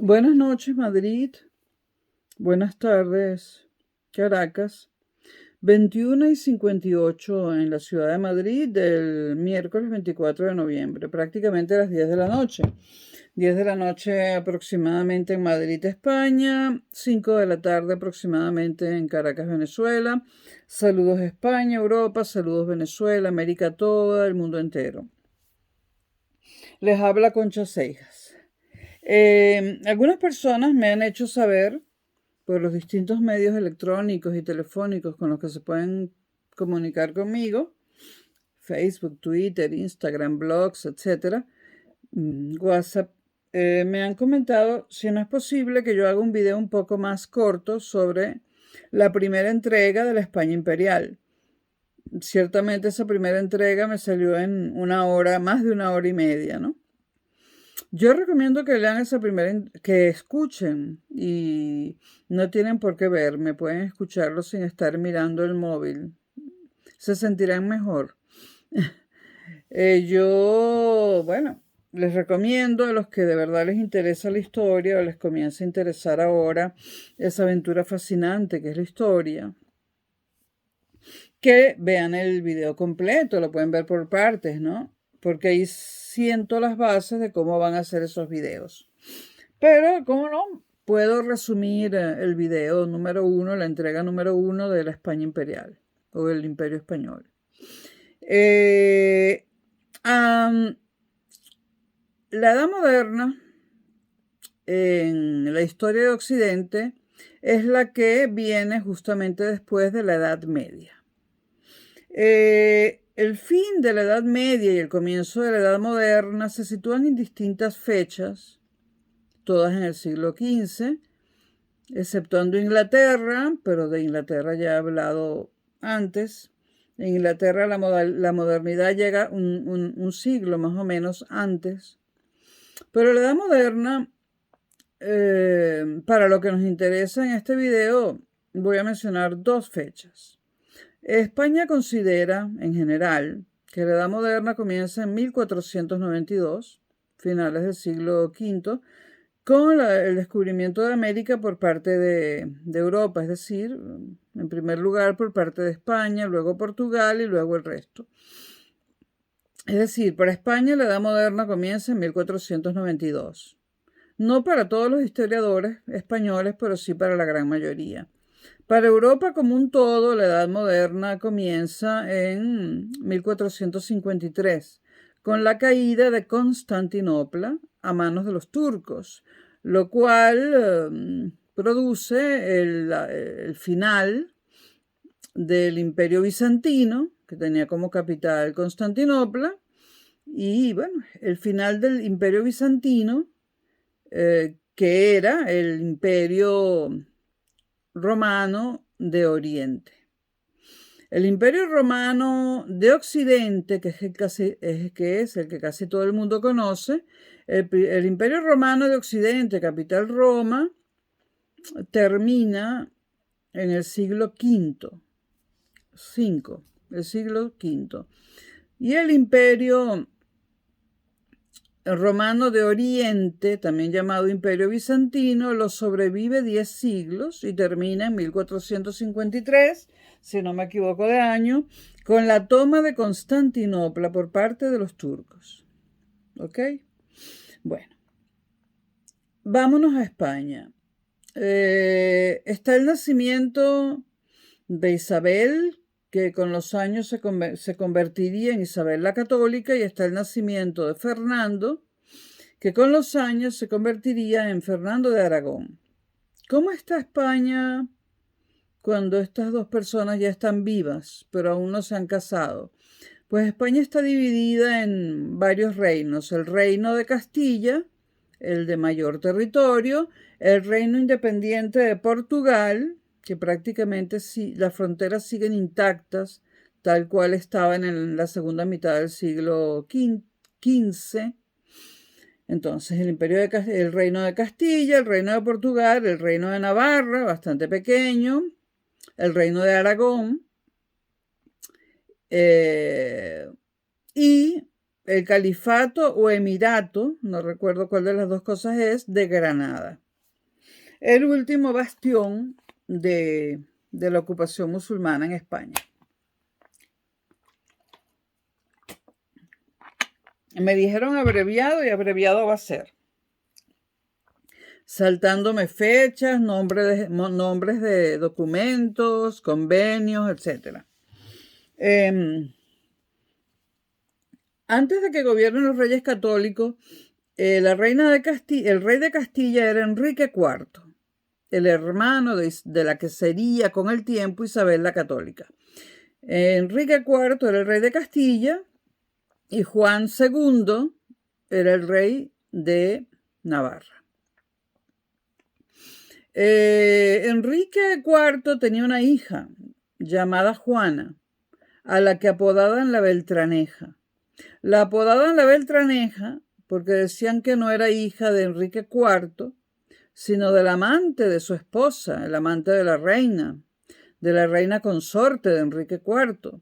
Buenas noches, Madrid. Buenas tardes, Caracas. 21:58 en la ciudad de Madrid del miércoles 24 de noviembre, prácticamente a las 10 de la noche. 10 de la noche aproximadamente en Madrid, España. 5 de la tarde aproximadamente en Caracas, Venezuela. Saludos España, Europa, saludos Venezuela, América toda, el mundo entero. Les habla Concha Cejas. Algunas personas me han hecho saber por los distintos medios electrónicos y telefónicos con los que se pueden comunicar conmigo, Facebook, Twitter, Instagram, blogs, etc., WhatsApp, me han comentado si no es posible que yo haga un video un poco más corto sobre la primera entrega de la España Imperial. Ciertamente esa primera entrega me salió en una hora, más de una hora y media, ¿no? Yo recomiendo que lean esa que escuchen y no tienen por qué verme, pueden escucharlo sin estar mirando el móvil. Se sentirán mejor. Bueno, les recomiendo a los que de verdad les interesa la historia o les comienza a interesar ahora esa aventura fascinante que es la historia, que vean el video completo, lo pueden ver por partes, ¿no? Porque ahí siento las bases de cómo van a ser esos videos. Pero, ¿cómo no? Puedo resumir el video número 1, la entrega número 1 de la España Imperial o del Imperio Español. La Edad Moderna en la historia de Occidente es la que viene justamente después de la Edad Media. El fin de la Edad Media y el comienzo de la Edad Moderna se sitúan en distintas fechas, todas en el siglo XV, exceptuando Inglaterra, pero de Inglaterra ya he hablado antes. En Inglaterra la modernidad llega un siglo más o menos antes. Pero la Edad Moderna, para lo que nos interesa en este video, voy a mencionar dos fechas. España considera, en general, que la Edad Moderna comienza en 1492, finales del siglo V, con el descubrimiento de América por parte de Europa, es decir, en primer lugar por parte de España, luego Portugal y luego el resto. Es decir, para España la Edad Moderna comienza en 1492. No para todos los historiadores españoles, pero sí para la gran mayoría. Para Europa como un todo, la Edad Moderna comienza en 1453, con la caída de Constantinopla a manos de los turcos, lo cual produce el final del Imperio Bizantino, que tenía como capital Constantinopla, y bueno, el final del Imperio Bizantino, que era el Imperio Romano de Oriente. El Imperio Romano de Occidente, que es el que casi todo el mundo conoce, el Imperio Romano de Occidente, capital Roma, termina en el siglo V, el siglo V. Y el Imperio Romano de Oriente, también llamado Imperio Bizantino, lo sobrevive 10 siglos y termina en 1453, si no me equivoco de año, con la toma de Constantinopla por parte de los turcos. ¿Ok? Bueno, vámonos a España. Está el nacimiento de Isabel, que con los años se convertiría en Isabel la Católica, y está el nacimiento de Fernando, que con los años se convertiría en Fernando de Aragón. ¿Cómo está España cuando estas dos personas ya están vivas, pero aún no se han casado? Pues España está dividida en varios reinos. El reino de Castilla, el de mayor territorio, el reino independiente de Portugal, que prácticamente las fronteras siguen intactas, tal cual estaban en la segunda mitad del siglo XV. Entonces el reino de Castilla, el reino de Portugal, el reino de Navarra, bastante pequeño, el reino de Aragón, y el califato o emirato, no recuerdo cuál de las dos cosas es, de Granada. El último bastión de la ocupación musulmana en España. Me dijeron abreviado y abreviado va a ser. Saltándome fechas, nombres de documentos, convenios, etc. Antes de que gobiernen los reyes católicos, el rey de Castilla era Enrique IV, el hermano de la que sería con el tiempo Isabel la Católica. Enrique IV era el rey de Castilla y Juan II era el rey de Navarra. Enrique IV tenía una hija llamada Juana, a la que apodaban la Beltraneja. La apodaban la Beltraneja porque decían que no era hija de Enrique IV, sino del amante de su esposa, el amante de la reina consorte de Enrique IV.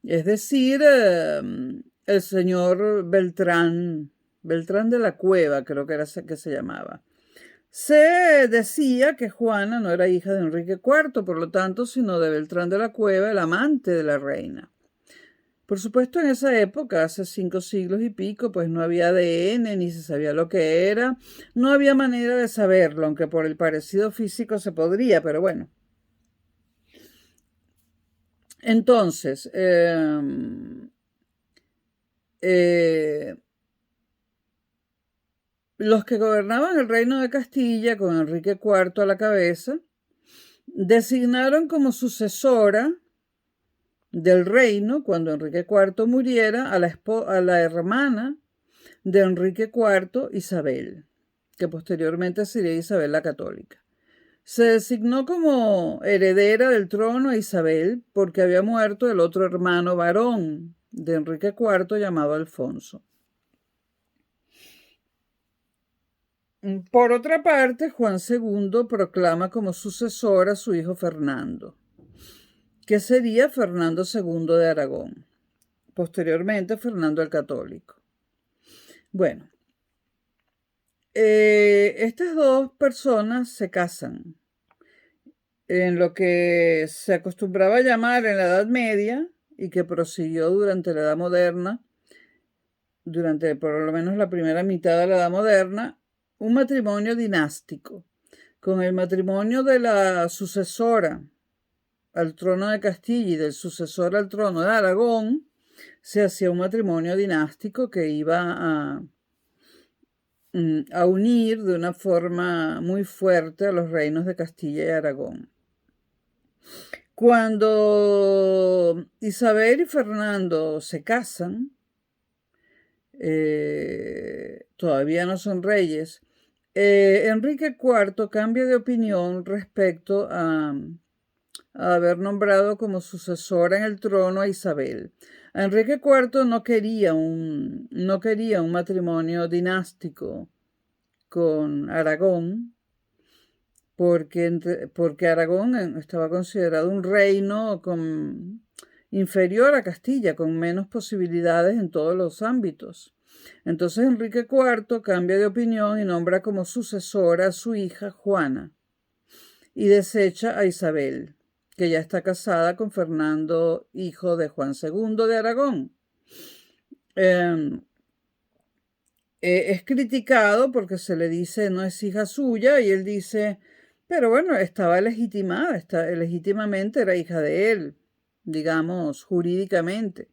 Es decir, el señor Beltrán de la Cueva, creo que era que se llamaba. Se decía que Juana no era hija de Enrique IV, por lo tanto, sino de Beltrán de la Cueva, el amante de la reina. Por supuesto, en esa época, hace 5 siglos y pico, pues no había ADN, ni se sabía lo que era. No había manera de saberlo, aunque por el parecido físico se podría, pero bueno. Entonces, los que gobernaban el reino de Castilla, con Enrique IV a la cabeza, designaron como sucesora del reino, cuando Enrique IV muriera, a la hermana de Enrique IV, Isabel, que posteriormente sería Isabel la Católica. Se designó como heredera del trono a Isabel porque había muerto el otro hermano varón de Enrique IV llamado Alfonso. Por otra parte, Juan II proclama como sucesor a su hijo Fernando, que sería Fernando II de Aragón, posteriormente Fernando el Católico. Bueno, estas dos personas se casan en lo que se acostumbraba a llamar en la Edad Media y que prosiguió durante la Edad Moderna, durante por lo menos la primera mitad de la Edad Moderna, un matrimonio dinástico. Con el matrimonio de la sucesora al trono de Castilla y del sucesor al trono de Aragón, se hacía un matrimonio dinástico que iba a unir de una forma muy fuerte a los reinos de Castilla y Aragón. Cuando Isabel y Fernando se casan, todavía no son reyes, Enrique IV cambia de opinión respecto a haber nombrado como sucesora en el trono a Isabel. Enrique IV no quería un matrimonio dinástico con Aragón, porque Aragón estaba considerado un reino inferior a Castilla, con menos posibilidades en todos los ámbitos. Entonces Enrique IV cambia de opinión y nombra como sucesora a su hija Juana y desecha a Isabel, que ya está casada con Fernando, hijo de Juan II de Aragón. Es criticado porque se le dice no es hija suya y él dice, pero bueno, estaba legitimada, legítimamente era hija de él, digamos, jurídicamente.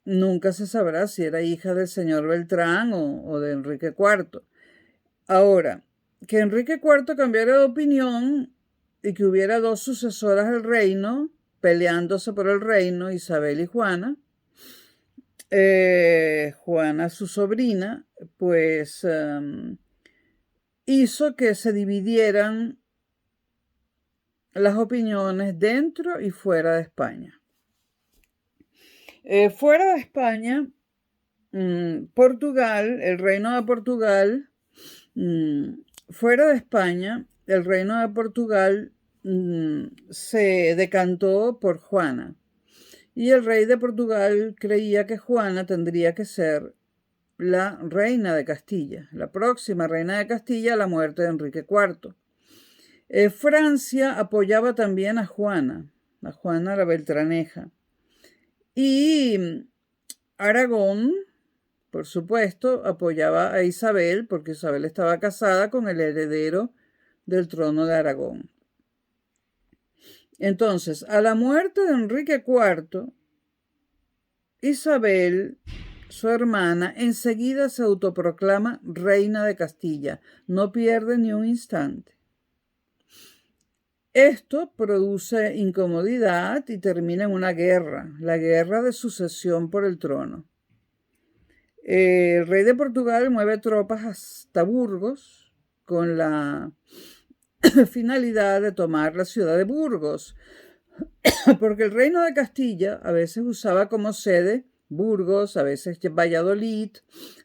Nunca se sabrá si era hija del señor Beltrán o de Enrique IV. Ahora, que Enrique IV cambiara de opinión y que hubiera dos sucesoras del reino peleándose por el reino, Isabel y Juana, Juana, su sobrina, pues hizo que se dividieran las opiniones dentro y fuera de España. Fuera de España, Portugal, el reino de Portugal, fuera de España, el reino de Portugal se decantó por Juana, y el rey de Portugal creía que Juana tendría que ser la reina de Castilla, la próxima reina de Castilla a la muerte de Enrique IV. Francia apoyaba también a Juana la Beltraneja. Y Aragón, por supuesto, apoyaba a Isabel porque Isabel estaba casada con el heredero del trono de Aragón. Entonces, a la muerte de Enrique IV, Isabel, su hermana, enseguida se autoproclama reina de Castilla. No pierde ni un instante. Esto produce incomodidad y termina en una guerra, la guerra de sucesión por el trono. El rey de Portugal mueve tropas hasta Burgos con la finalidad de tomar la ciudad de Burgos, porque el reino de Castilla a veces usaba como sede Burgos, a veces Valladolid,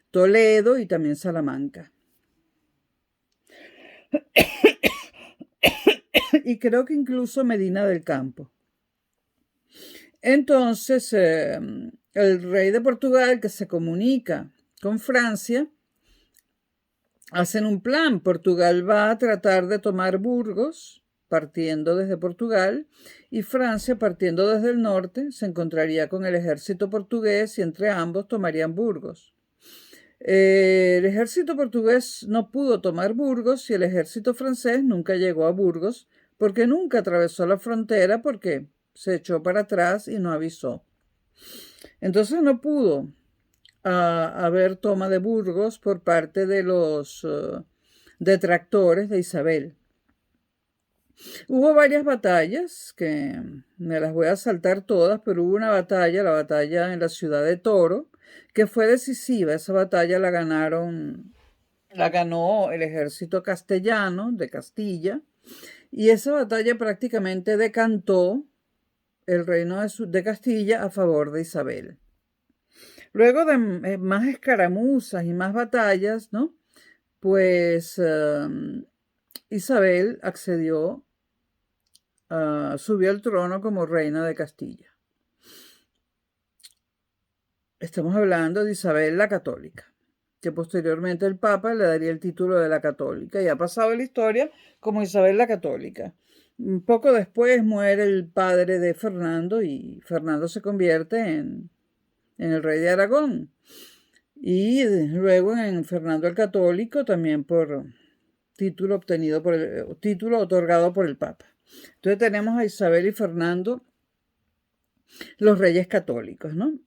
Toledo y también Salamanca. Y creo que incluso Medina del Campo. Entonces, el rey de Portugal, que se comunica con Francia, hacen un plan. Portugal va a tratar de tomar Burgos, partiendo desde Portugal, y Francia, partiendo desde el norte, se encontraría con el ejército portugués y entre ambos tomarían Burgos. El ejército portugués no pudo tomar Burgos y el ejército francés nunca llegó a Burgos porque nunca atravesó la frontera porque se echó para atrás y no avisó. Entonces no pudo haber toma de Burgos por parte de los detractores de Isabel. Hubo varias batallas, que me las voy a saltar todas, pero hubo una batalla, la batalla en la ciudad de Toro, que fue decisiva. Esa batalla la ganó el ejército castellano de Castilla, y esa batalla prácticamente decantó el reino de Castilla a favor de Isabel. Luego de más escaramuzas y más batallas, ¿no? Pues Isabel accedió, subió al trono como reina de Castilla. Estamos hablando de Isabel la Católica, que posteriormente el Papa le daría el título de la Católica y ha pasado la historia como Isabel la Católica. Un poco después muere el padre de Fernando y Fernando se convierte en el rey de Aragón. Y luego en Fernando el Católico también por título otorgado por el Papa. Entonces tenemos a Isabel y Fernando, los reyes católicos, ¿no?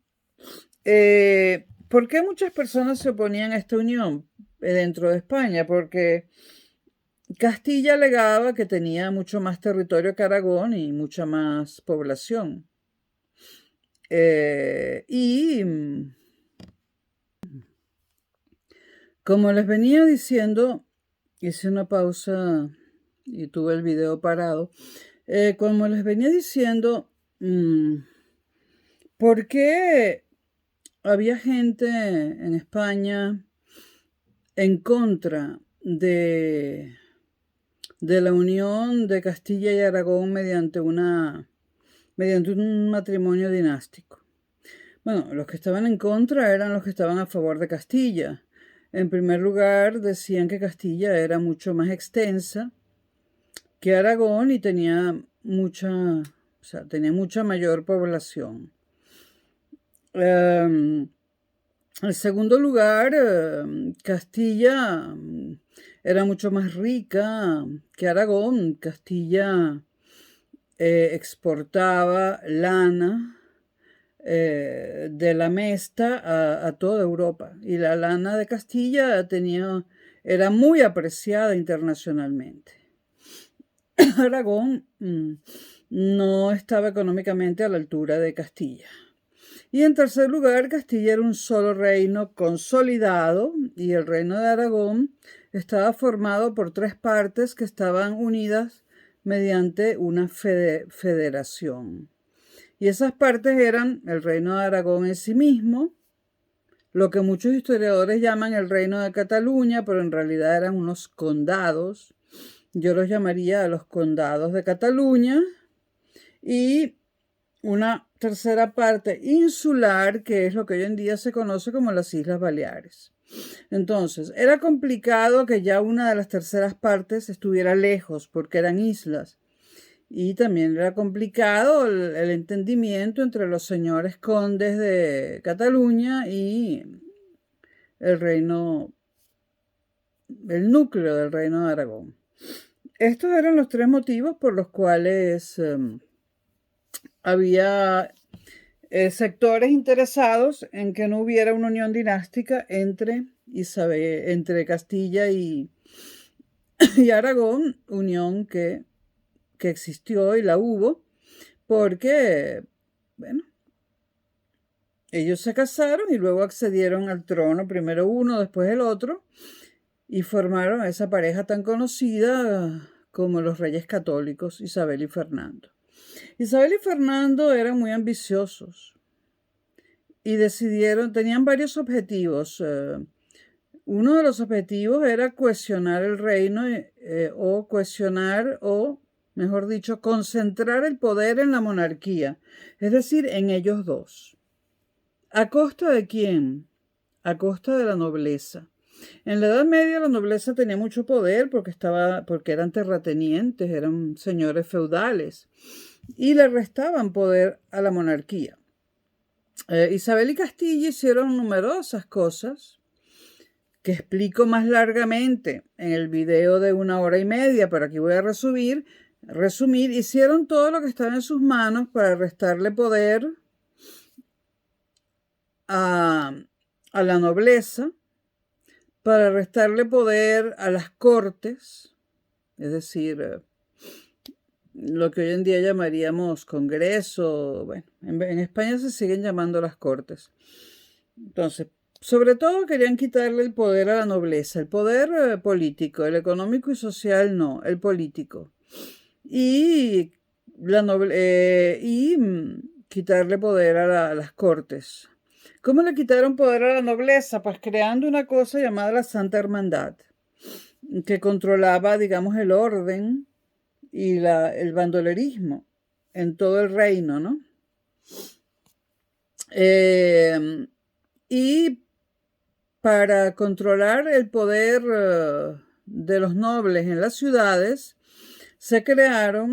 ¿Por qué muchas personas se oponían a esta unión dentro de España? Porque Castilla alegaba que tenía mucho más territorio que Aragón y mucha más población. Y como les venía diciendo, hice una pausa y tuve el video parado. Como les venía diciendo, ¿por qué había gente en España en contra de la unión de Castilla y Aragón mediante un matrimonio dinástico? Bueno, los que estaban en contra eran los que estaban a favor de Castilla. En primer lugar, decían que Castilla era mucho más extensa que Aragón y tenía mucha mayor población. En segundo lugar, Castilla era mucho más rica que Aragón. Castilla exportaba lana de la mesta a toda Europa, y la lana de Castilla era muy apreciada internacionalmente. Aragón no estaba económicamente a la altura de Castilla. Y en tercer lugar, Castilla era un solo reino consolidado y el reino de Aragón estaba formado por 3 partes que estaban unidas mediante una federación. Y esas partes eran el reino de Aragón en sí mismo, lo que muchos historiadores llaman el reino de Cataluña, pero en realidad eran unos condados. Yo los llamaría los condados de Cataluña, y una tercera parte insular, que es lo que hoy en día se conoce como las Islas Baleares. Entonces, era complicado que ya una de las terceras partes estuviera lejos, porque eran islas. Y también era complicado el entendimiento entre los señores condes de Cataluña y el reino, el núcleo del reino de Aragón. Estos eran los tres motivos por los cuales había sectores interesados en que no hubiera una unión dinástica entre Castilla y Aragón, unión que existió y la hubo, porque, bueno, ellos se casaron y luego accedieron al trono, primero uno, después el otro, y formaron esa pareja tan conocida como los reyes católicos, Isabel y Fernando. Isabel y Fernando eran muy ambiciosos y tenían varios objetivos. Uno de los objetivos era cohesionar el reino mejor dicho, concentrar el poder en la monarquía, es decir, en ellos dos. ¿A costa de quién? A costa de la nobleza. En la Edad Media la nobleza tenía mucho poder porque eran terratenientes, eran señores feudales y le restaban poder a la monarquía. Isabel y Castilla hicieron numerosas cosas que explico más largamente en el video de 1 hora y media, pero aquí voy a resumir. Hicieron todo lo que estaba en sus manos para restarle poder a la nobleza, para restarle poder a las cortes, es decir, lo que hoy en día llamaríamos Congreso. Bueno, en España se siguen llamando las cortes. Entonces, sobre todo querían quitarle el poder a la nobleza, el poder político, el económico y social no, el político. Y quitarle poder a las cortes. ¿Cómo le quitaron poder a la nobleza? Pues creando una cosa llamada la Santa Hermandad, que controlaba, digamos, el orden y el bandolerismo en todo el reino, ¿no? Y para controlar el poder de los nobles en las ciudades, se creó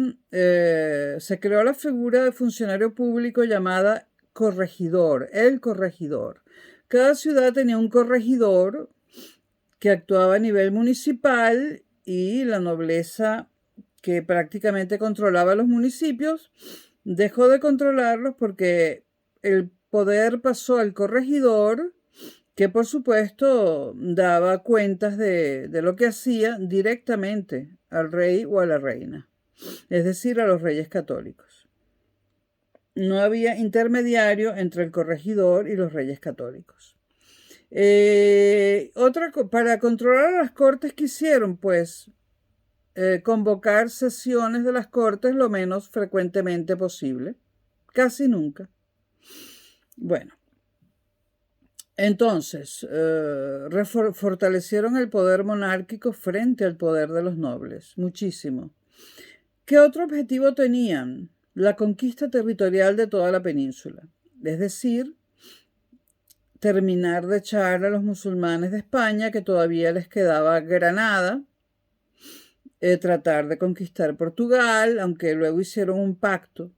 la figura de funcionario público llamada corregidor, el corregidor. Cada ciudad tenía un corregidor que actuaba a nivel municipal y la nobleza, que prácticamente controlaba los municipios, dejó de controlarlos porque el poder pasó al corregidor, que por supuesto daba cuentas de lo que hacía directamente al rey o a la reina, es decir, a los reyes católicos. No había intermediario entre el corregidor y los reyes católicos. Para controlar a las cortes, que hicieron, pues, convocar sesiones de las cortes lo menos frecuentemente posible, casi nunca. Bueno, entonces, fortalecieron el poder monárquico frente al poder de los nobles, muchísimo. ¿Qué otro objetivo tenían? La conquista territorial de toda la península, es decir, terminar de echar a los musulmanes de España, que todavía les quedaba Granada, tratar de conquistar Portugal, aunque luego hicieron un pacto,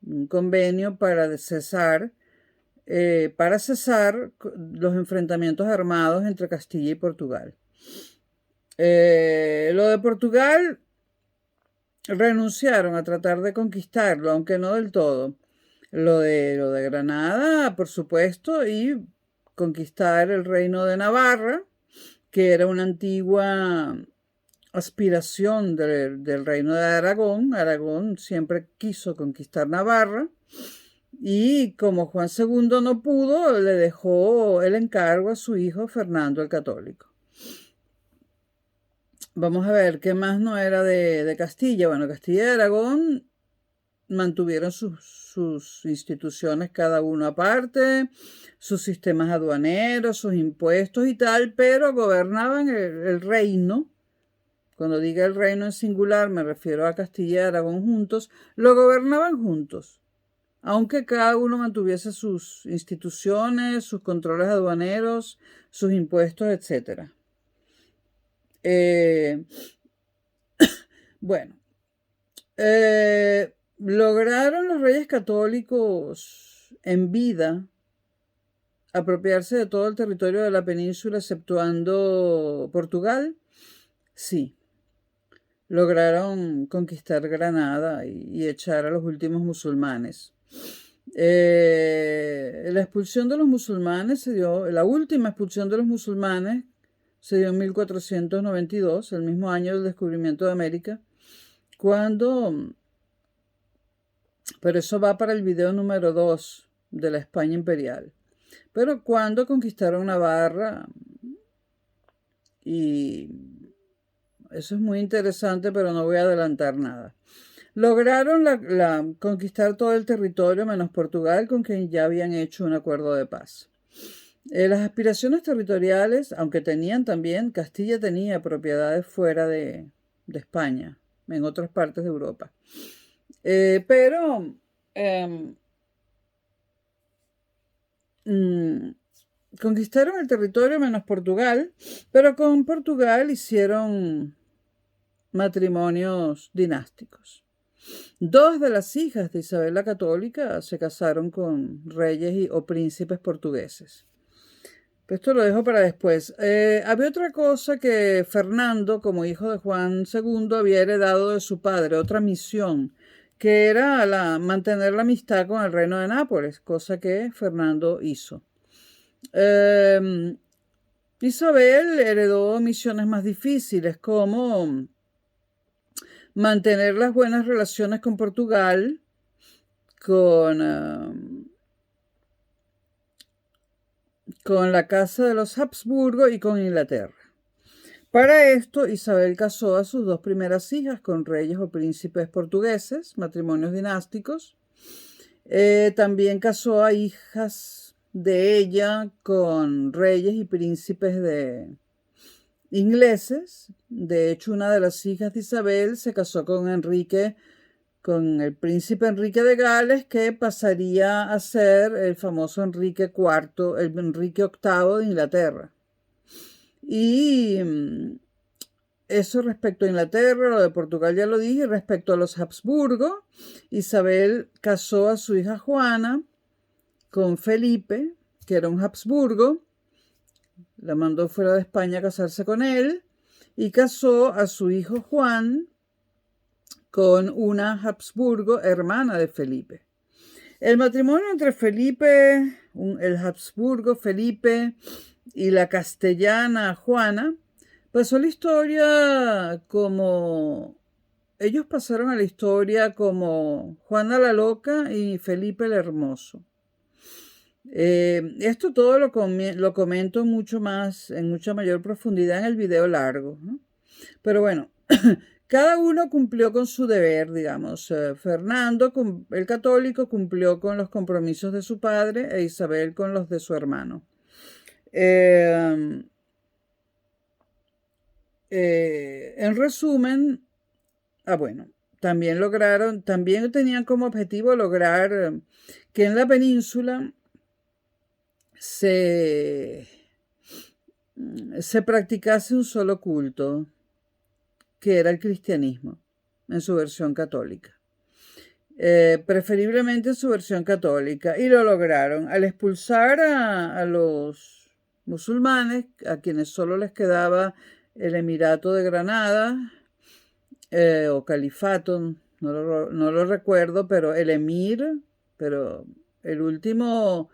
un convenio para cesar los enfrentamientos armados entre Castilla y Portugal. Lo de Portugal, renunciaron a tratar de conquistarlo, aunque no del todo. Lo de Granada, por supuesto, y conquistar el reino de Navarra, que era una antigua aspiración del reino de Aragón. Aragón siempre quiso conquistar Navarra. Y como Juan II no pudo, le dejó el encargo a su hijo Fernando el Católico. Vamos a ver, ¿qué más no era de Castilla? Bueno, Castilla y Aragón mantuvieron sus instituciones cada uno aparte, sus sistemas aduaneros, sus impuestos y tal, pero gobernaban el reino. Cuando diga el reino en singular, me refiero a Castilla y Aragón juntos, lo gobernaban juntos. aunque cada uno mantuviese sus instituciones, sus controles aduaneros, sus impuestos, etc. Bueno, lograron los reyes católicos en vida apropiarse de todo el territorio de la península, exceptuando Portugal. Sí, lograron conquistar Granada y echar a los últimos musulmanes. La expulsión de los musulmanes se dio, la última expulsión de los musulmanes se dio en 1492, el mismo año del descubrimiento de América, pero eso va para el video número 2 de la España imperial. Pero cuando conquistaron Navarra, y eso es muy interesante, pero no voy a adelantar nada. Lograron conquistar todo el territorio menos Portugal, con quien ya habían hecho un acuerdo de paz. Las aspiraciones territoriales, aunque tenían también, Castilla tenía propiedades fuera de España, en otras partes de Europa. Conquistaron el territorio menos Portugal, pero con Portugal hicieron matrimonios dinásticos. 2 de las hijas de Isabel la Católica se casaron con reyes o príncipes portugueses. Esto lo dejo para después. Había otra cosa que Fernando, como hijo de Juan II, había heredado de su padre, otra misión, que era mantener la amistad con el reino de Nápoles, cosa que Fernando hizo. Isabel heredó misiones más difíciles, como mantener las buenas relaciones con Portugal, con la Casa de los Habsburgo y con Inglaterra. Para esto, Isabel casó a sus 2 primeras hijas con reyes o príncipes portugueses, matrimonios dinásticos. También casó a hijas de ella con reyes y príncipes ingleses. De hecho, una de las hijas de Isabel se casó con el príncipe Enrique de Gales, que pasaría a ser el famoso Enrique VIII de Inglaterra. Y eso respecto a Inglaterra, lo de Portugal ya lo dije. Respecto a los Habsburgo, Isabel casó a su hija Juana con Felipe, que era un Habsburgo. La mandó fuera de España a casarse con él, y casó a su hijo Juan con una Habsburgo, hermana de Felipe. El matrimonio entre el Habsburgo Felipe y la castellana Juana pasó la historia como... Ellos pasaron a la historia como Juana la Loca y Felipe el Hermoso. Esto todo lo comento mucho más, en mucha mayor profundidad en el video largo, ¿no? Pero bueno, cada uno cumplió con su deber, digamos. Fernando, el católico, cumplió con los compromisos de su padre, e Isabel con los de su hermano. En resumen, bueno, también tenían como objetivo lograr que en la península se practicase un solo culto, que era el cristianismo, en su versión católica. Preferiblemente en su versión católica, y lo lograron. Al expulsar a los musulmanes, a quienes solo les quedaba el Emirato de Granada, o Califato, no lo recuerdo, pero el emir, pero el último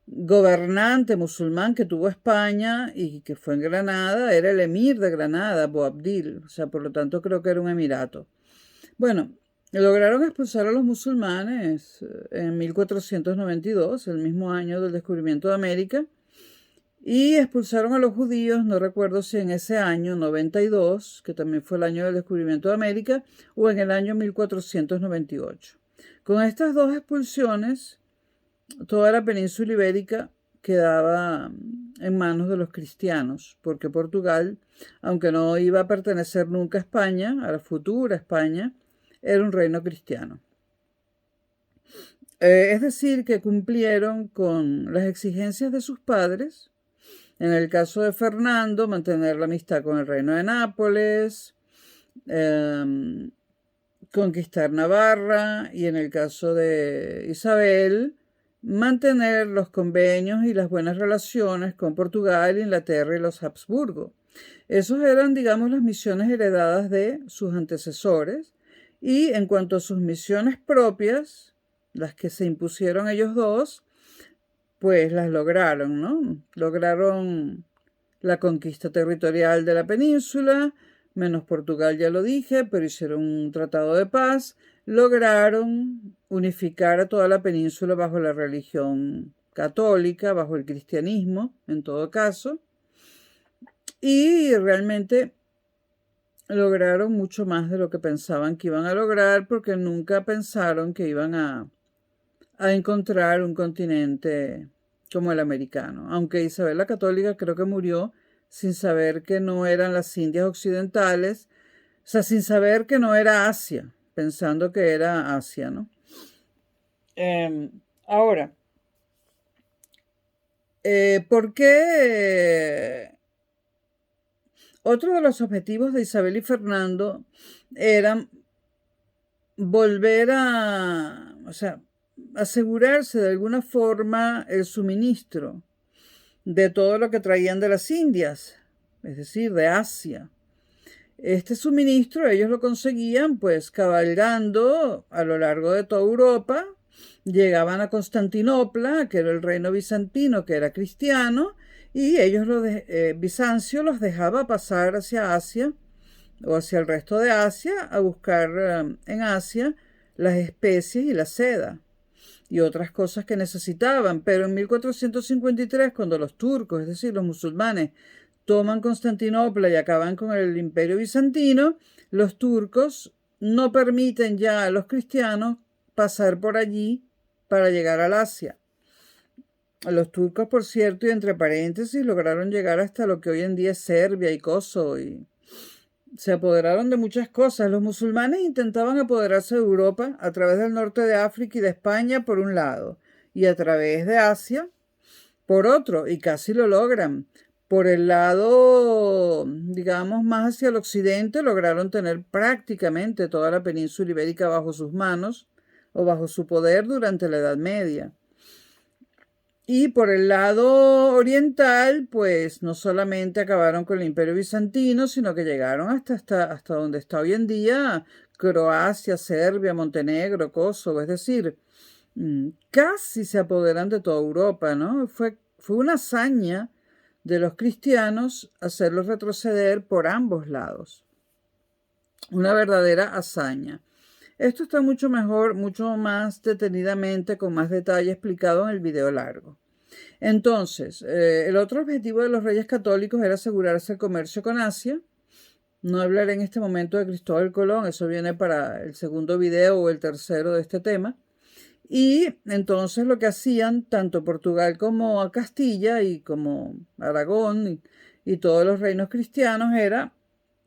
gobernante musulmán que tuvo España y que fue en Granada era el emir de Granada, Boabdil. O sea, por lo tanto creo que era un emirato. Bueno, lograron expulsar a los musulmanes en 1492, el mismo año del descubrimiento de América, y expulsaron a los judíos, no recuerdo si en ese año 92, que también fue el año del descubrimiento de América, o en el año 1498. Con estas 2 expulsiones, toda la península ibérica quedaba en manos de los cristianos, porque Portugal, aunque no iba a pertenecer nunca a España, a la futura España, era un reino cristiano. Es decir, que cumplieron con las exigencias de sus padres. En el caso de Fernando, mantener la amistad con el reino de Nápoles, conquistar Navarra, y en el caso de Isabel, mantener los convenios y las buenas relaciones con Portugal, Inglaterra y los Habsburgo. Esos eran, digamos, las misiones heredadas de sus antecesores. Y en cuanto a sus misiones propias, las que se impusieron ellos dos, pues las lograron, ¿no? Lograron la conquista territorial de la península, menos Portugal, ya lo dije, pero hicieron un tratado de paz, lograron unificar a toda la península bajo la religión católica, bajo el cristianismo, en todo caso, y realmente lograron mucho más de lo que pensaban que iban a lograr, porque nunca pensaron que iban a encontrar un continente como el americano. Aunque Isabel la Católica creo que murió sin saber que no eran las Indias Occidentales, o sea, sin saber que no era Asia, pensando que era Asia, ¿no? Ahora, ¿por qué? Otro de los objetivos de Isabel y Fernando eran volver o sea, asegurarse de alguna forma el suministro de todo lo que traían de las Indias, es decir, de Asia. Este suministro ellos lo conseguían pues cabalgando a lo largo de toda Europa, llegaban a Constantinopla, que era el reino bizantino, que era cristiano, y ellos, Bizancio, los dejaba pasar hacia Asia o hacia el resto de Asia a buscar en Asia las especies y la seda y otras cosas que necesitaban. Pero en 1453, cuando los turcos, es decir, los musulmanes, toman Constantinopla y acaban con el imperio bizantino, los turcos no permiten ya a los cristianos pasar por allí para llegar al Asia. Los turcos, por cierto, y entre paréntesis, lograron llegar hasta lo que hoy en día es Serbia y Kosovo, y se apoderaron de muchas cosas. Los musulmanes intentaban apoderarse de Europa a través del norte de África y de España por un lado, y a través de Asia por otro, y casi lo logran. Por el lado, digamos, más hacia el occidente, lograron tener prácticamente toda la península ibérica bajo sus manos o bajo su poder durante la Edad Media. Y por el lado oriental, pues no solamente acabaron con el Imperio Bizantino, sino que llegaron hasta donde está hoy en día Croacia, Serbia, Montenegro, Kosovo, es decir, casi se apoderan de toda Europa, ¿no? Fue una hazaña de los cristianos hacerlos retroceder por ambos lados. Una verdadera hazaña. Esto está mucho mejor, mucho más detenidamente, con más detalle explicado en el video largo. Entonces, el otro objetivo de los reyes católicos era asegurarse el comercio con Asia. No hablaré en este momento de Cristóbal Colón, eso viene para el segundo video o el tercero de este tema. Y entonces lo que hacían tanto Portugal como Castilla y como Aragón y todos los reinos cristianos era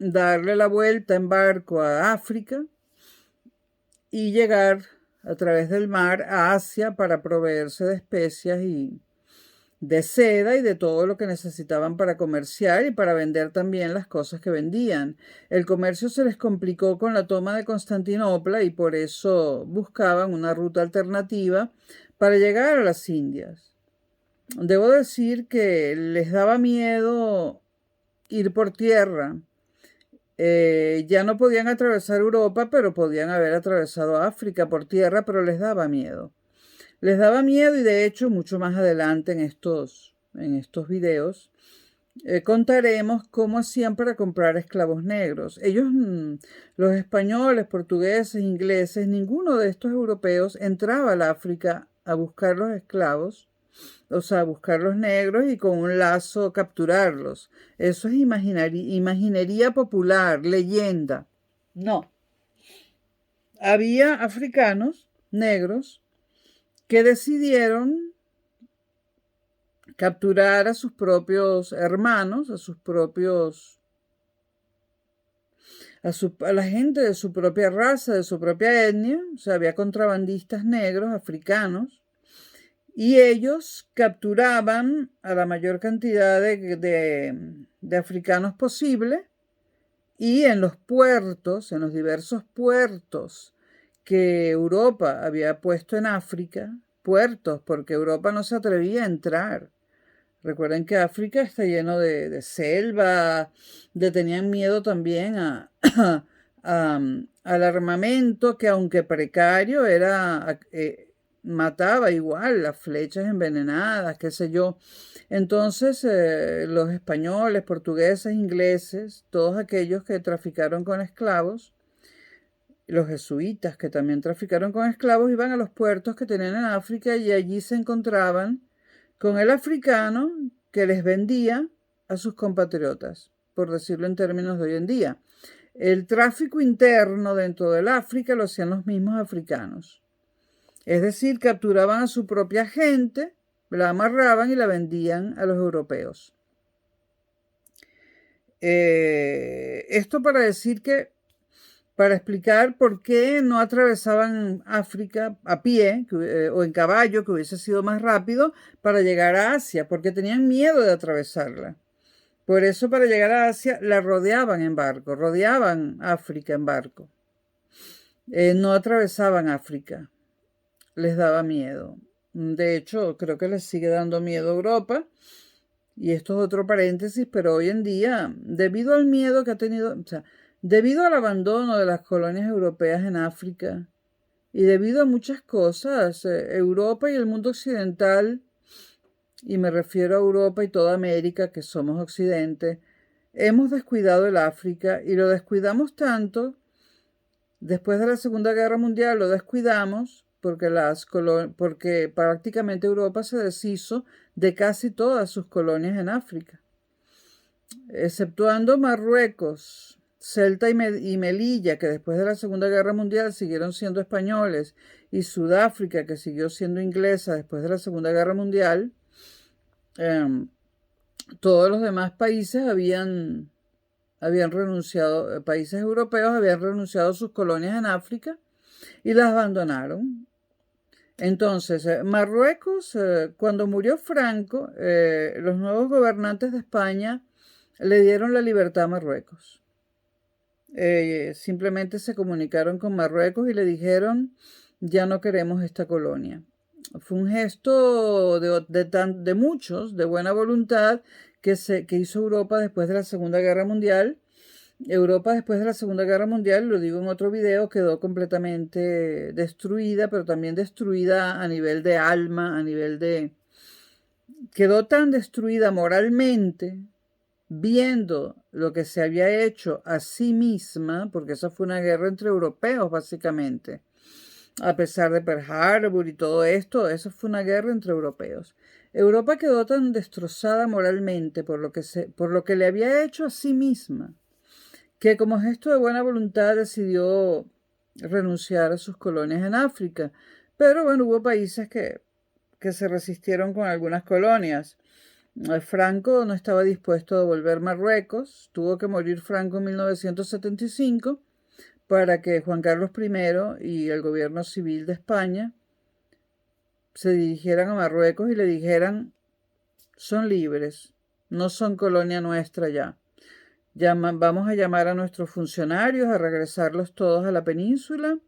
darle la vuelta en barco a África y llegar a través del mar a Asia para proveerse de especias y de seda y de todo lo que necesitaban para comerciar y para vender también las cosas que vendían. El comercio se les complicó con la toma de Constantinopla y por eso buscaban una ruta alternativa para llegar a las Indias. Debo decir que les daba miedo ir por tierra. Ya no podían atravesar Europa, pero podían haber atravesado África por tierra, pero les daba miedo. Les daba miedo y de hecho mucho más adelante en estos videos contaremos cómo hacían para comprar esclavos negros. Ellos, los españoles, portugueses, ingleses, ninguno de estos europeos entraba al África a buscar los esclavos, o sea, a buscar los negros y con un lazo capturarlos. Eso es imaginería popular, leyenda. No. Había africanos negros que decidieron capturar a sus propios hermanos, a la gente de su propia raza, de su propia etnia. O sea, había contrabandistas negros, africanos, y ellos capturaban a la mayor cantidad de africanos posible, y en los puertos, en los diversos puertos que Europa había puesto en África, puertos porque Europa no se atrevía a entrar. Recuerden que África está lleno de selva, tenían miedo también al armamento, que aunque precario, mataba igual, las flechas envenenadas, qué sé yo. Entonces, los españoles, portugueses, ingleses, todos aquellos que traficaron con esclavos, los jesuitas que también traficaron con esclavos, iban a los puertos que tenían en África y allí se encontraban con el africano que les vendía a sus compatriotas, por decirlo en términos de hoy en día. El tráfico interno dentro del África lo hacían los mismos africanos. Es decir, capturaban a su propia gente, la amarraban y la vendían a los europeos. Esto para explicar por qué no atravesaban África a pie o en caballo, que hubiese sido más rápido, para llegar a Asia, porque tenían miedo de atravesarla. Por eso, para llegar a Asia, la rodeaban en barco, rodeaban África en barco. No atravesaban África, les daba miedo. De hecho, creo que les sigue dando miedo a Europa. Y esto es otro paréntesis, pero hoy en día, debido al miedo que ha tenido, o sea, debido al abandono de las colonias europeas en África y debido a muchas cosas, Europa y el mundo occidental, y me refiero a Europa y toda América, que somos occidente, hemos descuidado el África y lo descuidamos tanto. Después de la Segunda Guerra Mundial lo descuidamos porque prácticamente Europa se deshizo de casi todas sus colonias en África, exceptuando Marruecos, Ceuta y Melilla, que después de la Segunda Guerra Mundial siguieron siendo españoles, y Sudáfrica, que siguió siendo inglesa después de la Segunda Guerra Mundial. Todos los demás países habían renunciado, países europeos habían renunciado a sus colonias en África y las abandonaron. Entonces, Marruecos, cuando murió Franco, los nuevos gobernantes de España le dieron la libertad a Marruecos. Simplemente se comunicaron con Marruecos y le dijeron, ya no queremos esta colonia. Fue un gesto de muchos, de buena voluntad, que hizo Europa después de la Segunda Guerra Mundial. Europa después de la Segunda Guerra Mundial, lo digo en otro video, quedó completamente destruida, pero también destruida a nivel de alma, quedó tan destruida moralmente, viendo lo que se había hecho a sí misma, porque esa fue una guerra entre europeos básicamente. A pesar de Pearl Harbor y todo esto, eso fue una guerra entre europeos. Europa quedó tan destrozada moralmente por lo que le había hecho a sí misma, que como gesto de buena voluntad decidió renunciar a sus colonias en África. Pero bueno, hubo países que se resistieron con algunas colonias. Franco no estaba dispuesto a devolver Marruecos. Tuvo que morir Franco en 1975 para que Juan Carlos I y el gobierno civil de España se dirigieran a Marruecos y le dijeran, son libres, no son colonia nuestra ya. Vamos a llamar a nuestros funcionarios, a regresarlos todos a la península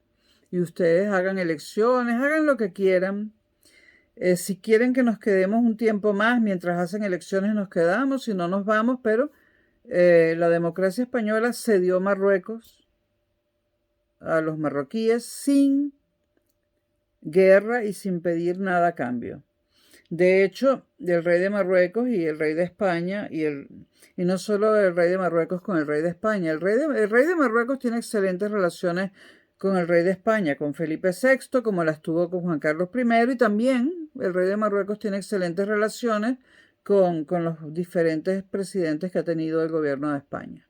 y ustedes hagan elecciones, hagan lo que quieran. Si quieren que nos quedemos un tiempo más, mientras hacen elecciones nos quedamos, si no nos vamos, pero la democracia española cedió Marruecos a los marroquíes sin guerra y sin pedir nada a cambio. De hecho, el rey de Marruecos y el rey de España, y no solo el rey de Marruecos con el rey de España, el rey de Marruecos tiene excelentes relaciones con el rey de España, con Felipe VI, como las tuvo con Juan Carlos I, y también el rey de Marruecos tiene excelentes relaciones con los diferentes presidentes que ha tenido el gobierno de España.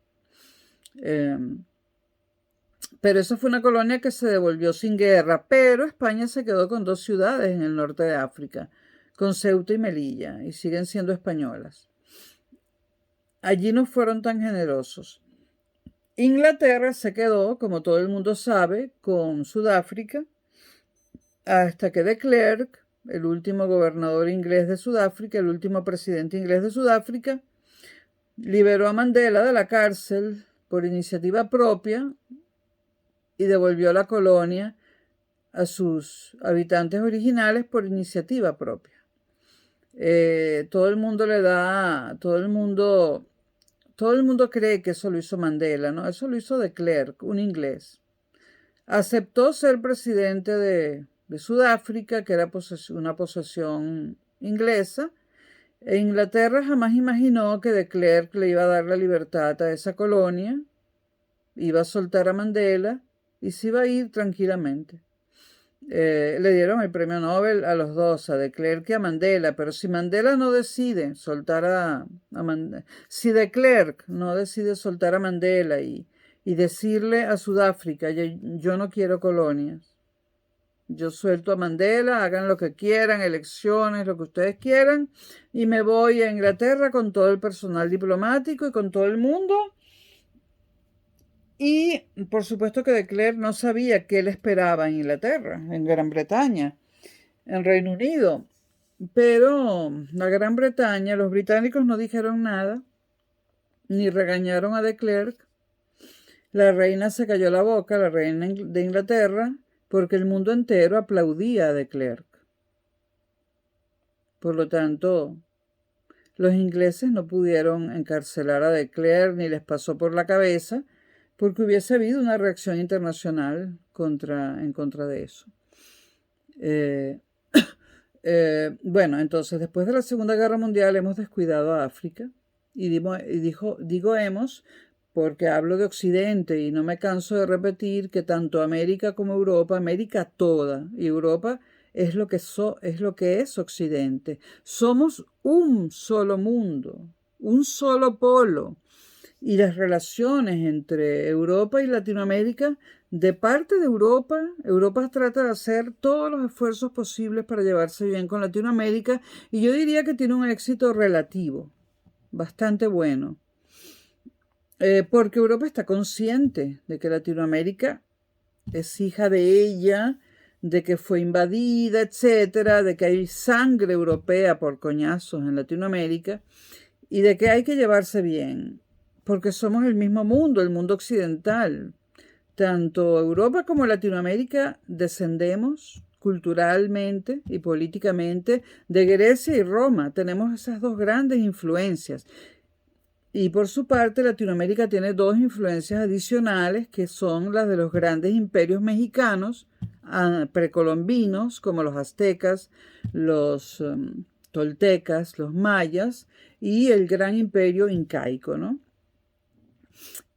Pero esa fue una colonia que se devolvió sin guerra, pero España se quedó con 2 ciudades en el norte de África, con Ceuta y Melilla, y siguen siendo españolas. Allí no fueron tan generosos. Inglaterra se quedó, como todo el mundo sabe, con Sudáfrica, hasta que de Klerk, el último gobernador inglés de Sudáfrica, el último presidente inglés de Sudáfrica, liberó a Mandela de la cárcel por iniciativa propia y devolvió la colonia a sus habitantes originales por iniciativa propia. Todo el mundo cree que eso lo hizo Mandela, ¿no? Eso lo hizo de Klerk, un inglés. Aceptó ser presidente de Sudáfrica, que era una posesión inglesa, e Inglaterra jamás imaginó que de Klerk le iba a dar la libertad a esa colonia, iba a soltar a Mandela y se iba a ir tranquilamente. Le dieron el premio Nobel a los dos, a de Klerk y a Mandela, pero si Mandela no decide soltar a Mandela, si de Klerk no decide soltar a Mandela y decirle a Sudáfrica, yo no quiero colonias, yo suelto a Mandela, hagan lo que quieran, elecciones, lo que ustedes quieran, y me voy a Inglaterra con todo el personal diplomático y con todo el mundo. Y por supuesto que de Klerk no sabía qué le esperaba en Inglaterra, en Gran Bretaña, en Reino Unido. Pero la Gran Bretaña, los británicos no dijeron nada, ni regañaron a de Klerk. La reina se cayó la boca, la reina de Inglaterra, porque el mundo entero aplaudía a de Klerk. Por lo tanto, los ingleses no pudieron encarcelar a de Klerk ni les pasó por la cabeza, porque hubiese habido una reacción internacional en contra de eso. Bueno, entonces después de la Segunda Guerra Mundial hemos descuidado a África digo hemos porque hablo de Occidente y no me canso de repetir que tanto América como Europa, América toda y Europa es lo que es Occidente. Somos un solo mundo, un solo polo. Y las relaciones entre Europa y Latinoamérica, de parte de Europa trata de hacer todos los esfuerzos posibles para llevarse bien con Latinoamérica y yo diría que tiene un éxito relativo, bastante bueno. Porque Europa está consciente de que Latinoamérica es hija de ella, de que fue invadida, etcétera, de que hay sangre europea por coñazos en Latinoamérica y de que hay que llevarse bien. Porque somos el mismo mundo, el mundo occidental. Tanto Europa como Latinoamérica descendemos culturalmente y políticamente de Grecia y Roma. Tenemos esas dos grandes influencias. Y por su parte, Latinoamérica tiene dos influencias adicionales que son las de los grandes imperios mexicanos, precolombinos, como los aztecas, los toltecas, los mayas y el gran imperio incaico, ¿no?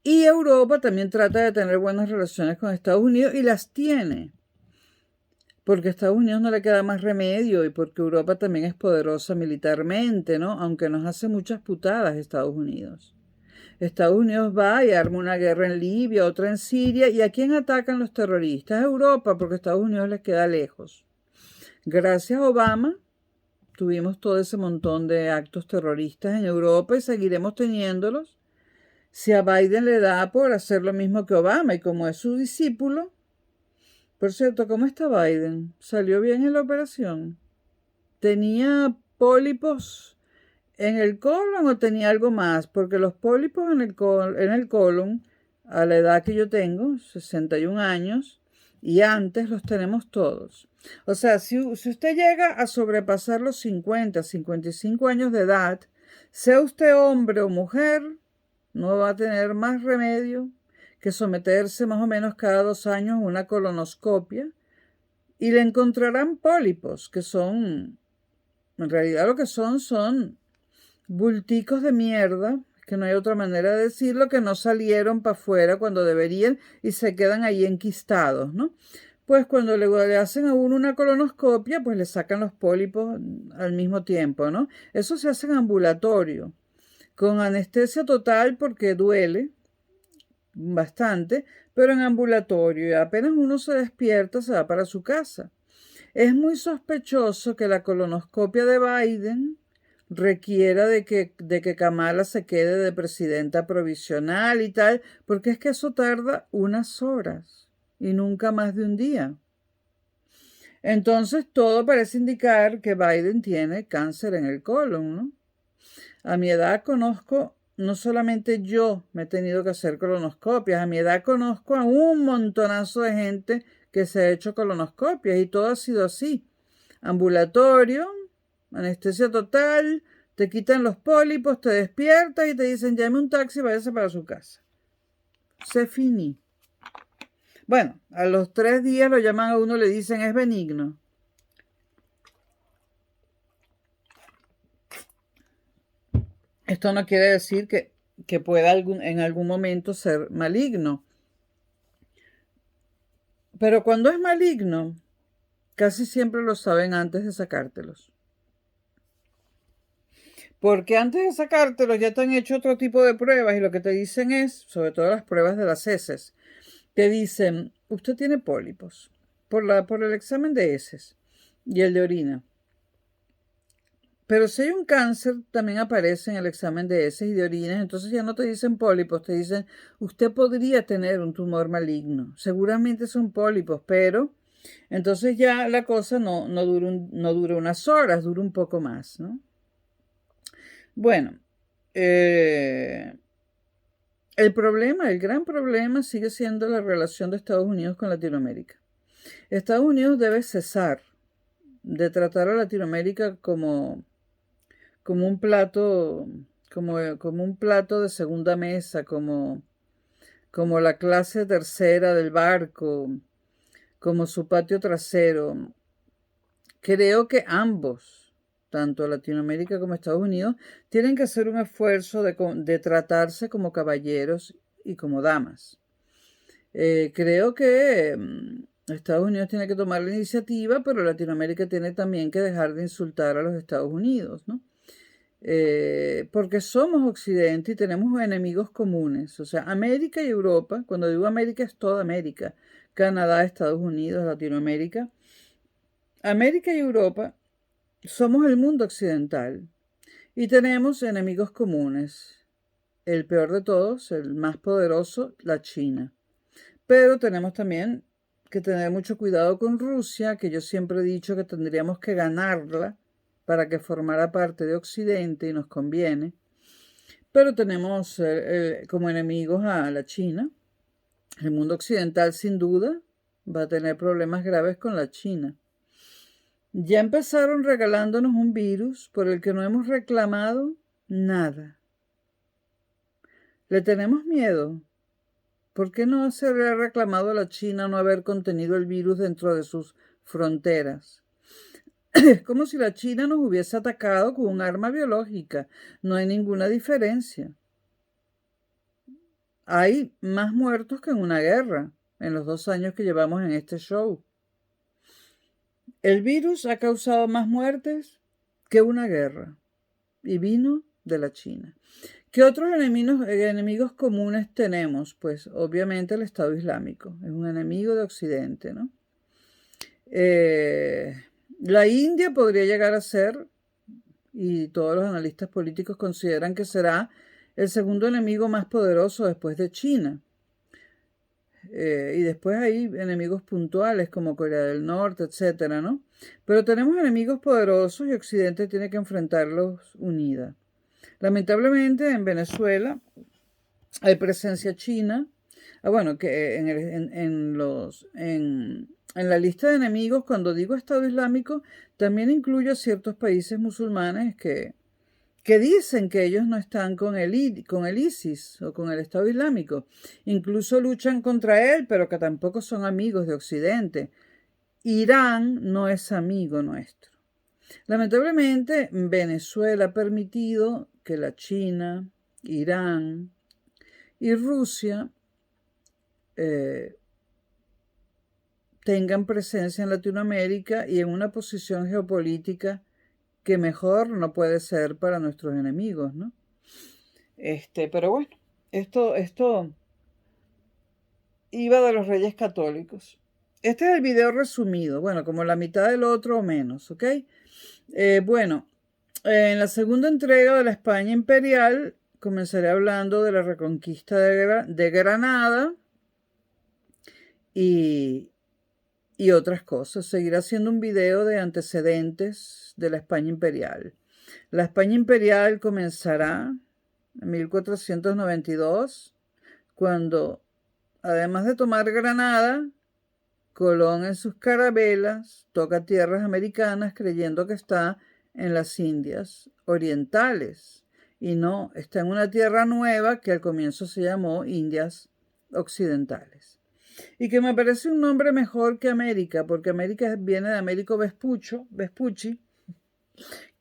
Y Europa también trata de tener buenas relaciones con Estados Unidos y las tiene, porque a Estados Unidos no le queda más remedio y porque Europa también es poderosa militarmente, ¿no? Aunque nos hace muchas putadas Estados Unidos. Estados Unidos va y arma una guerra en Libia, otra en Siria. ¿Y a quién atacan los terroristas? A Europa, porque Estados Unidos les queda lejos. Gracias a Obama tuvimos todo ese montón de actos terroristas en Europa y seguiremos teniéndolos. Si a Biden le da por hacer lo mismo que Obama y como es su discípulo. Por cierto, ¿cómo está Biden? ¿Salió bien en la operación? ¿Tenía pólipos en el colon o tenía algo más? Porque los pólipos en el colon, a la edad que yo tengo, 61 años, y antes los tenemos todos. O sea, si usted llega a sobrepasar los 50, 55 años de edad, sea usted hombre o mujer, no va a tener más remedio que someterse más o menos cada 2 años a una colonoscopia y le encontrarán pólipos, que son, en realidad lo que son bulticos de mierda, que no hay otra manera de decirlo, que no salieron para afuera cuando deberían y se quedan ahí enquistados, ¿no? Pues cuando le hacen a uno una colonoscopia, pues le sacan los pólipos al mismo tiempo, ¿no? Eso se hace en ambulatorio, con anestesia total porque duele bastante, pero en ambulatorio y apenas uno se despierta se va para su casa. Es muy sospechoso que la colonoscopia de Biden requiera de que Kamala se quede de presidenta provisional y tal, porque es que eso tarda unas horas y nunca más de un día. Entonces todo parece indicar que Biden tiene cáncer en el colon, ¿no? A mi edad conozco, no solamente yo me he tenido que hacer colonoscopias, a mi edad conozco a un montonazo de gente que se ha hecho colonoscopias y todo ha sido así. Ambulatorio, anestesia total, te quitan los pólipos, te despiertas y te dicen llame un taxi y váyase para su casa. Se finí. Bueno, a los 3 días lo llaman a uno y le dicen es benigno. Esto no quiere decir que pueda en algún momento ser maligno. Pero cuando es maligno, casi siempre lo saben antes de sacártelos. Porque antes de sacártelos ya te han hecho otro tipo de pruebas y lo que te dicen es, sobre todo las pruebas de las heces, te dicen, usted tiene pólipos por el examen de heces y el de orina. Pero si hay un cáncer, también aparece en el examen de heces y de orinas, entonces ya no te dicen pólipos, te dicen, usted podría tener un tumor maligno. Seguramente son pólipos, pero entonces ya la cosa no dura unas horas, dura un poco más, ¿no? Bueno, el gran problema sigue siendo la relación de Estados Unidos con Latinoamérica. Estados Unidos debe cesar de tratar a Latinoamérica como un plato, como un plato de segunda mesa, como la clase tercera del barco, como su patio trasero. Creo que ambos, tanto Latinoamérica como Estados Unidos, tienen que hacer un esfuerzo de tratarse como caballeros y como damas. Creo que Estados Unidos tiene que tomar la iniciativa, pero Latinoamérica tiene también que dejar de insultar a los Estados Unidos, ¿no? Porque somos Occidente y tenemos enemigos comunes. O sea, América y Europa, cuando digo América es toda América, Canadá, Estados Unidos, Latinoamérica. América y Europa somos el mundo occidental y tenemos enemigos comunes. El peor de todos, el más poderoso, la China. Pero tenemos también que tener mucho cuidado con Rusia, que yo siempre he dicho que tendríamos que ganarla para que formara parte de Occidente y nos conviene. Pero tenemos como enemigos a la China. El mundo occidental sin duda va a tener problemas graves con la China. Ya empezaron regalándonos un virus por el que no hemos reclamado nada. ¿Le tenemos miedo? ¿Por qué no se le ha reclamado a la China no haber contenido el virus dentro de sus fronteras? Es como si la China nos hubiese atacado con un arma biológica. No hay ninguna diferencia. Hay más muertos que en una guerra en los 2 años que llevamos en este show. El virus ha causado más muertes que una guerra y vino de la China. ¿Qué otros enemigos comunes tenemos? Pues obviamente el Estado Islámico. Es un enemigo de Occidente, ¿no? La India podría llegar a ser, y todos los analistas políticos consideran que será el segundo enemigo más poderoso después de China. Y después hay enemigos puntuales como Corea del Norte, etcétera, ¿no? Pero tenemos enemigos poderosos y Occidente tiene que enfrentarlos unida. Lamentablemente en Venezuela hay presencia china. Bueno, que en la lista de enemigos, cuando digo Estado Islámico, también incluyo a ciertos países musulmanes que dicen que ellos no están con el ISIS o con el Estado Islámico. Incluso luchan contra él, pero que tampoco son amigos de Occidente. Irán no es amigo nuestro. Lamentablemente, Venezuela ha permitido que la China, Irán y Rusia tengan presencia en Latinoamérica y en una posición geopolítica que mejor no puede ser para nuestros enemigos, ¿no? Pero bueno, esto iba de los Reyes Católicos. Este es el video resumido, bueno, como la mitad del otro o menos, ¿ok? Bueno, En la segunda entrega de la España imperial comenzaré hablando de la reconquista de Granada y otras cosas. Seguiré haciendo un video de antecedentes de la España imperial. La España imperial comenzará en 1492, cuando, además de tomar Granada, Colón en sus carabelas toca tierras americanas creyendo que está en las Indias orientales. Y no, está en una tierra nueva que al comienzo se llamó Indias Occidentales. Y que me parece un nombre mejor que América, porque América viene de Américo Vespucci,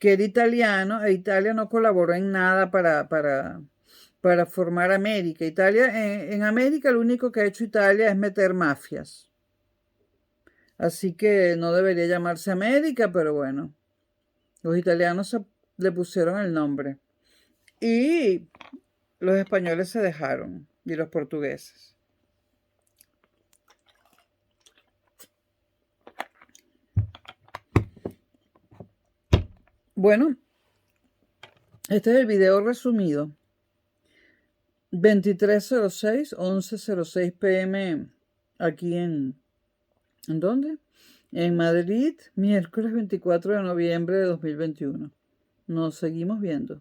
que era italiano, e Italia no colaboró en nada para formar América. En América lo único que ha hecho Italia es meter mafias. Así que no debería llamarse América, pero bueno, los italianos le pusieron el nombre. Y los españoles se dejaron, y los portugueses. Bueno, este es el video resumido. 23:06, 11:06 p.m. aquí ¿en dónde? En Madrid, miércoles 24 de noviembre de 2021. Nos seguimos viendo.